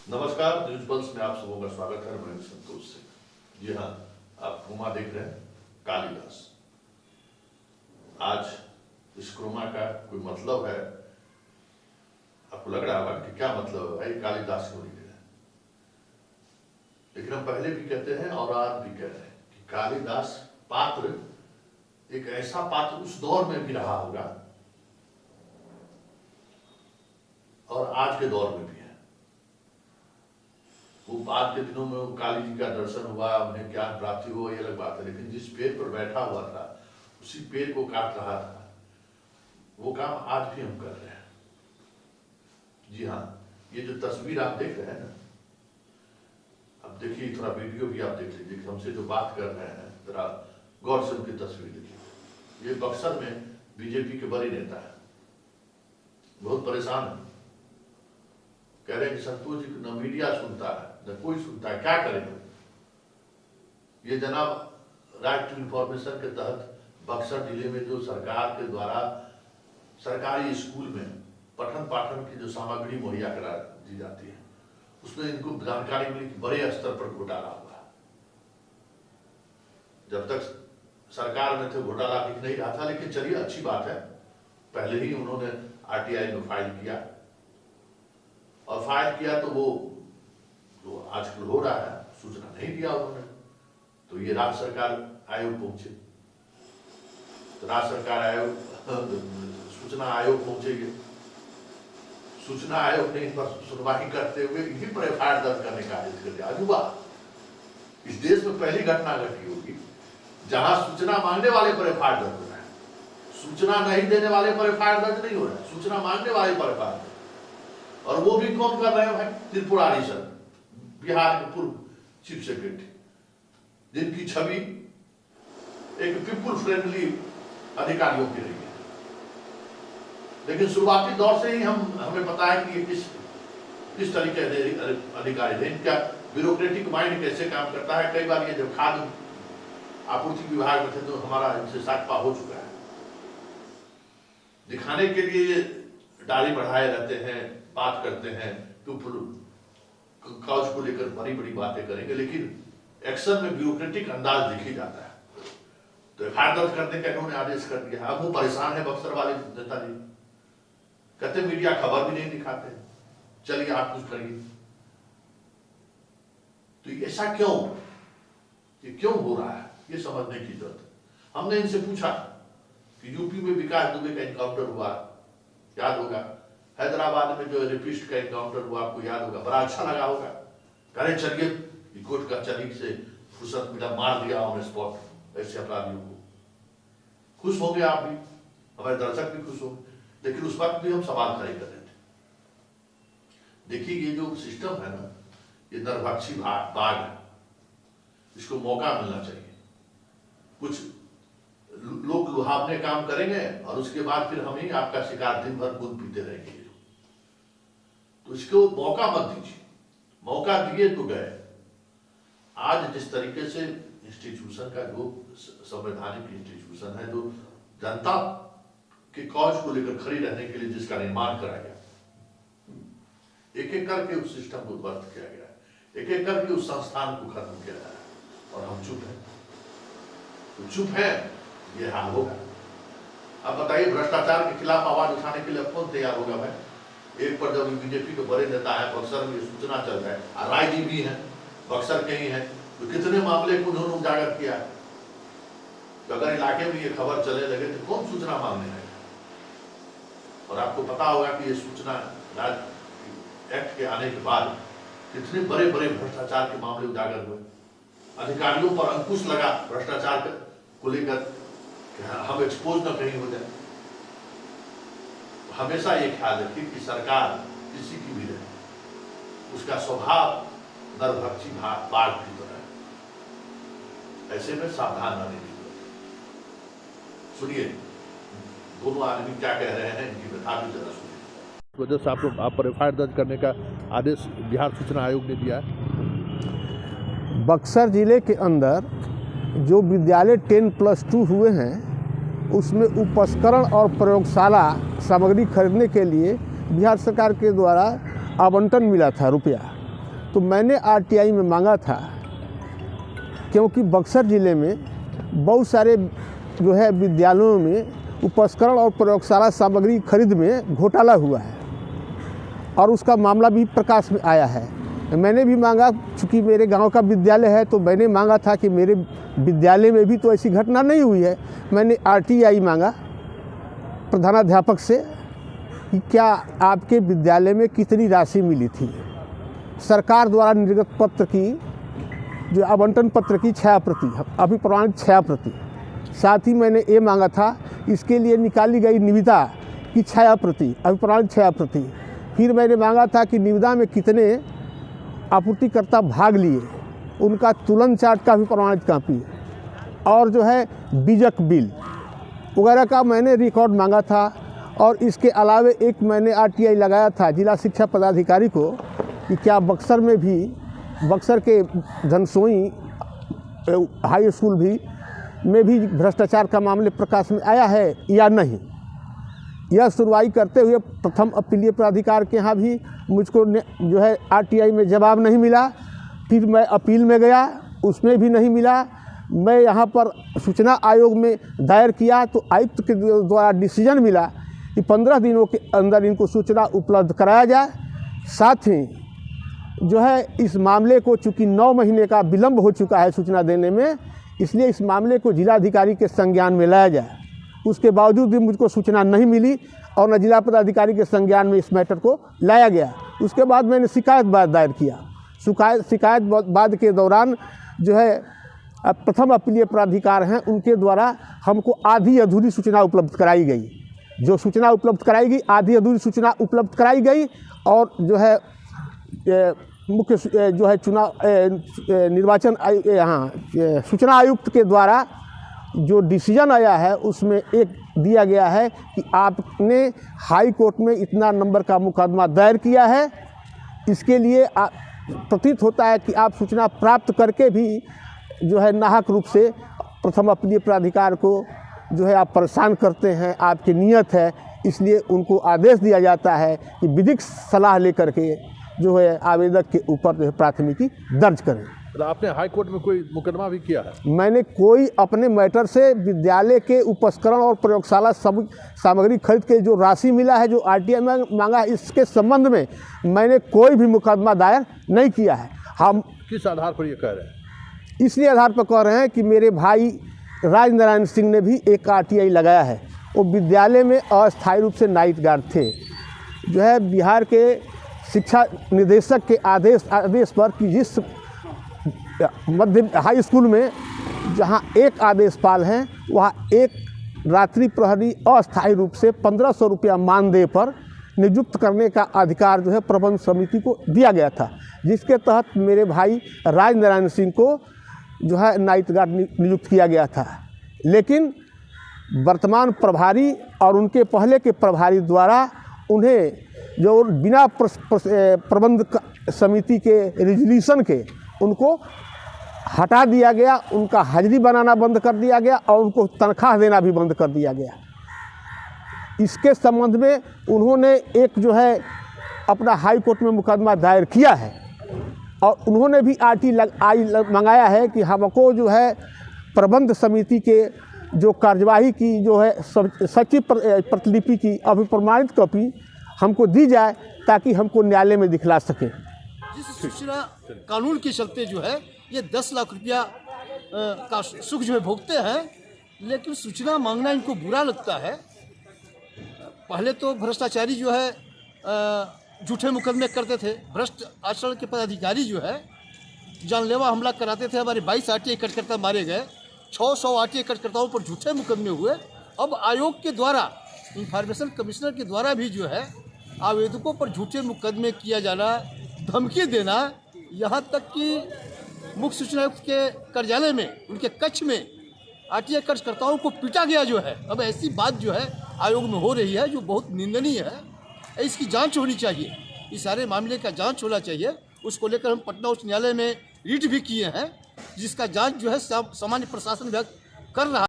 नमस्कार, news pulse में आप सबों का स्वागत है। मैं संतोष सिंह। जी हाँ, आप क्रोमा देख रहे हैं। कालिदास, आज इस क्रोमा का कोई मतलब है? आपको लग रहा होगा कि क्या मतलब है भाई, कालिदास क्यों लिख रहे हैं? लेकिन हम पहले भी कहते हैं और आज भी कह रहे हैं कि कालिदास पात्र एक ऐसा पात्र उस दौर में भी रहा होगा और आज के दौर में भी है। वो आज के दिनों में वो काली जी का दर्शन हुआ, उन्हें ज्ञान प्राप्ति हुआ, ये अलग बात है, लेकिन जिस पेड़ पर बैठा हुआ था उसी पेड़ को काट रहा था। वो काम आज भी हम कर रहे हैं। जी हाँ, ये जो तस्वीर आप देख रहे हैं ना, अब देखिए, थोड़ा वीडियो भी आप देख लीजिए। हमसे जो बात कर रहे हैं जरा गौर से उनकी तस्वीर देखिए। ये बक्सर में बीजेपी के बड़े नेता है, बहुत परेशान है। कह रहे हैं कि संतोष जी न मीडिया सुनता है न कोई सुनता है, क्या करेंगे? ये जनाब राइट टू इंफॉर्मेशन के तहत बक्सर जिले में जो सरकार के द्वारा सरकारी स्कूल में पठन पाठन की जो सामग्री मुहैया करा दी जाती है, उसमें इनको जानकारी मिली कि बड़े स्तर पर घोटाला हुआ। जब तक सरकार में थे घोटाला दिख नहीं रहा था, लेकिन चलिए अच्छी बात है, पहले ही उन्होंने आरटीआई में फाइल किया, और फाइल किया तो वो जो आजकल हो रहा है, सूचना नहीं दिया उन्होंने, तो ये राज्य सरकार आयोग पहुंचे, तो राज्य सरकार आयोग सूचना आयोग पहुंचेगी। सूचना आयोग ने इन पर सुनवाई करते हुए इन्हीं पर एफआईआर दर्ज करने का आदेश कर दिया। अजूबा, इस देश में पहली घटना घटी होगी जहां सूचना मांगने वाले पर एफआईआर दर्ज हो रहा है, सूचना नहीं देने वाले पर एफआईआर दर्ज नहीं हो रहा है, सूचना मांगने वाले पर एफआईआर दर्ज। और वो भी कौन कर रहे हैं भाई? त्रिपुरारी सर, बिहार के पूर्व चीफ सेक्रेटरी, जिनकी छवि एक पीपुल फ्रेंडली अधिकारियों की रही है। लेकिन शुरुआती दौर से ही हमें पता है कि ये किस तरीके के अधिकारी थे, इनका ब्यूरोक्रेटिक माइंड कैसे काम करता है। कई बार ये जब खाद्य आपूर्ति विभाग में थे तो हमारा इनसे साकपा हो चुका है। दिखाने के लिए दाढ़ी बढ़ाए रहते हैं, बात करते हैं, काउच को लेकर बड़ी बड़ी बातें करेंगे, लेकिन एक्शन में ब्यूरोक्रेटिक अंदाज दिख ही जाता है। तो एफआईआर दर्ज करने का इन्होंने आदेश कर दिया। अब वो परेशान है बक्सर वाले नेताजी, कहते मीडिया खबर भी नहीं दिखाते, चलिए आप कुछ करिए। तो ऐसा क्यों, ये क्यों हो रहा है, ये समझने की जरूरत है। हमने इनसे पूछा कि यूपी में विकास दुबे का एनकाउंटर हुआ, याद होगा, हैदराबाद में जो रेपिस्ट का एनकाउंटर हुआ, आपको याद होगा, बड़ा अच्छा लगा होगा। करें चलिए, कोर्ट कचहरी से फुर्सत मिला, मार दिया ऑन स्पॉट ऐसे अपराधियों को। खुश होंगे आप भी, हमारे दर्शक भी खुश होंगे, लेकिन उस वक्त भी हम सवाल खड़े कर रहे थे। देखिए, ये जो सिस्टम है ना, ये नरभक्षी बाघ है, इसको मौका मिलना चाहिए। कुछ लोग लुहावने काम करेंगे और उसके बाद फिर हम ही आपका शिकार दिन भर खून पीते रहेंगे। तो इसको मौका मत दीजिए, मौका दिए तो गए। आज जिस तरीके से इंस्टीट्यूशन का, जो संवैधानिक इंस्टीट्यूशन है, जो जनता के कॉज को लेकर खड़ी रहने के लिए जिसका निर्माण करा गया, एक एक करके उस सिस्टम को ध्वस्त किया गया, एक एक करके उस संस्थान को खत्म किया जा रहा है, और हम चुप हैं। तो चुप है, ये हाल होगा। अब बताइए, भ्रष्टाचार के खिलाफ आवाज उठाने के लिए कौन तैयार होगा भाई? एक पर जब बीजेपी के बड़े नेता है, बक्सर में सूचना चल रहा है, राय जी भी है, बक्सर के ही है, तो कितने मामले को उन्होंने उजागर किया। तो अगर इलाके में ये खबर चले लगे तो कौन सूचना मांगने है? और आपको पता होगा कि ये सूचना राज्य एक्ट के आने के बाद कितने बड़े बड़े भ्रष्टाचार के मामले उजागर हुए, अधिकारियों पर अंकुश लगा भ्रष्टाचार को लेकर, हम एक्सपोज न कहीं हो जाए। हमेशा ये ख्याल रखिए कि सरकार किसी की भी रहे, उसका स्वभाव नरभक्षी बाघ की तरह है, ऐसे में सावधान रहने की जरूरत है। सुनिए दोनों आदमी क्या कह रहे हैं, इनकी व्यथा भी जरा सुनिए। इस वजह से आप पर एफआईआर दर्ज करने का आदेश बिहार सूचना आयोग ने दिया है। बक्सर जिले के अंदर जो विद्यालय 10+2 हुए हैं, उसमें उपस्करण और प्रयोगशाला सामग्री खरीदने के लिए बिहार सरकार के द्वारा आवंटन मिला था रुपया, तो मैंने आरटीआई में मांगा था, क्योंकि बक्सर ज़िले में बहुत सारे जो है विद्यालयों में उपकरण और प्रयोगशाला सामग्री खरीद में घोटाला हुआ है और उसका मामला भी प्रकाश में आया है। मैंने भी मांगा, चूँकि मेरे गांव का विद्यालय है तो मैंने मांगा था कि मेरे विद्यालय में भी तो ऐसी घटना नहीं हुई है। मैंने आरटीआई मांगा प्रधानाध्यापक से कि क्या आपके विद्यालय में कितनी राशि मिली थी। सरकार द्वारा निर्गत पत्र की जो आवंटन पत्र की 6 प्रति, अभी प्रमाणित 6 प्रति, साथ ही मैंने ये मांगा था इसके लिए निकाली गई निविदा की 6 प्रति, अभी प्रमाणित 6 प्रति। फिर मैंने मांगा था कि निविदा में कितने आपूर्तिकर्ता भाग लिए, उनका तुलन चार्ट का भी प्रमाणित कॉपी और जो है बीजक बिल वगैरह का मैंने रिकॉर्ड मांगा था। और इसके अलावे एक मैंने आरटीआई लगाया था जिला शिक्षा पदाधिकारी को कि क्या बक्सर में भी, बक्सर के धनसोई हाई स्कूल में भी भ्रष्टाचार का मामले प्रकाश में आया है या नहीं। यह सुनवाई करते हुए प्रथम अपीलीय प्राधिकार के यहाँ भी मुझको जो है आरटीआई में जवाब नहीं मिला। फिर मैं अपील में गया, उसमें भी नहीं मिला। मैं यहाँ पर सूचना आयोग में दायर किया तो आयुक्त के द्वारा डिसीजन मिला कि 15 दिनों के अंदर इनको सूचना उपलब्ध कराया जाए। साथ ही जो है इस मामले को, चूँकि 9 महीने का विलम्ब हो चुका है सूचना देने में, इसलिए इस मामले को जिलाधिकारी के संज्ञान में लाया जाए। उसके बावजूद भी मुझको सूचना नहीं मिली और न जिला पदाधिकारी के संज्ञान में इस मैटर को लाया गया। उसके बाद मैंने शिकायत दायर किया। शिकायत बाद के दौरान जो है प्रथम अपीलीय प्राधिकार हैं, उनके द्वारा हमको आधी अधूरी सूचना उपलब्ध कराई गई। जो सूचना उपलब्ध कराई गई, आधी अधूरी सूचना उपलब्ध कराई गई। और जो है मुख्य जो है चुनाव निर्वाचन सूचना आयुक्त के द्वारा जो डिसीजन आया है उसमें एक दिया गया है कि आपने हाई कोर्ट में इतना नंबर का मुकदमा दायर किया है, इसके लिए प्रतीत होता है कि आप सूचना प्राप्त करके भी जो है नाहक रूप से प्रथम अपीलीय प्राधिकार को जो है आप परेशान करते हैं, आपकी नीयत है। इसलिए उनको आदेश दिया जाता है कि विधिक सलाह लेकर के जो है आवेदक के ऊपर जो है प्राथमिकी दर्ज करें। तो आपने हाई कोर्ट में कोई मुकदमा भी किया है? मैंने कोई अपने मैटर से विद्यालय के उपकरण और प्रयोगशाला सामग्री खरीद के जो राशि मिला है, जो आरटीआई में मांगा है, इसके संबंध में मैंने कोई भी मुकदमा दायर नहीं किया है। हम किस आधार पर ये कह रहे हैं? इसलिए आधार पर कह रहे हैं कि मेरे भाई राजनारायण सिंह ने भी एक आरटीआई लगाया है। वो विद्यालय में अस्थायी रूप से नाइट गार्ड थे। जो है बिहार के शिक्षा निदेशक के आदेश पर कि जिस मध्य हाई स्कूल में जहां एक आदेशपाल हैं, वहाँ एक रात्रि प्रहरी अस्थायी रूप से 1500 रुपया मानदेय पर नियुक्त करने का अधिकार जो है प्रबंध समिति को दिया गया था, जिसके तहत मेरे भाई राजनारायण सिंह को जो है नाइट गार्ड नियुक्त किया गया था। लेकिन वर्तमान प्रभारी और उनके पहले के प्रभारी द्वारा उन्हें जो बिना प्रबंध समिति के रिजोल्यूशन के उनको हटा दिया गया, उनका हाजिरी बनाना बंद कर दिया गया और उनको तनख्वाह देना भी बंद कर दिया गया। इसके संबंध में उन्होंने एक जो है अपना हाई कोर्ट में मुकदमा दायर किया है और उन्होंने भी आरटीआई मंगाया है कि हमको जो है प्रबंध समिति के जो कार्यवाही की जो है सचिव प्रतिलिपि की अभिप्रमाणित कॉपी हमको दी जाए ताकि हमको न्यायालय में दिखला सके। जिस सूचना कानून के चलते जो है ये 10 लाख रुपया का सुख जो है भोगते हैं, लेकिन सूचना मांगना इनको बुरा लगता है। पहले तो भ्रष्टाचारी जो है झूठे मुकदमे करते थे। भ्रष्ट आचरण के पदाधिकारी जो है जानलेवा हमला कराते थे। हमारे 22 आरटीआई कार्यकर्ता मारे गए, 600 आरटीआई कार्यकर्ताओं पर झूठे मुकदमे हुए। अब आयोग के द्वारा, इंफॉर्मेशन कमिश्नर के द्वारा भी जो है आवेदकों पर झूठे मुकदमे किया जाना, धमकी देना, यहाँ तक कि मुख्य सूचना आयुक्त के कार्यालय में, उनके कक्ष में आरटीआई कार्यकर्ताओं को पीटा गया जो है। अब ऐसी बात जो है आयोग में हो रही है जो बहुत निंदनीय है। इसकी जांच होनी चाहिए, इस सारे मामले का जांच होना चाहिए। उसको लेकर हम पटना उच्च न्यायालय में रिट भी किए हैं, जिसका जांच जो है सामान्य प्रशासन विभाग कर रहा है।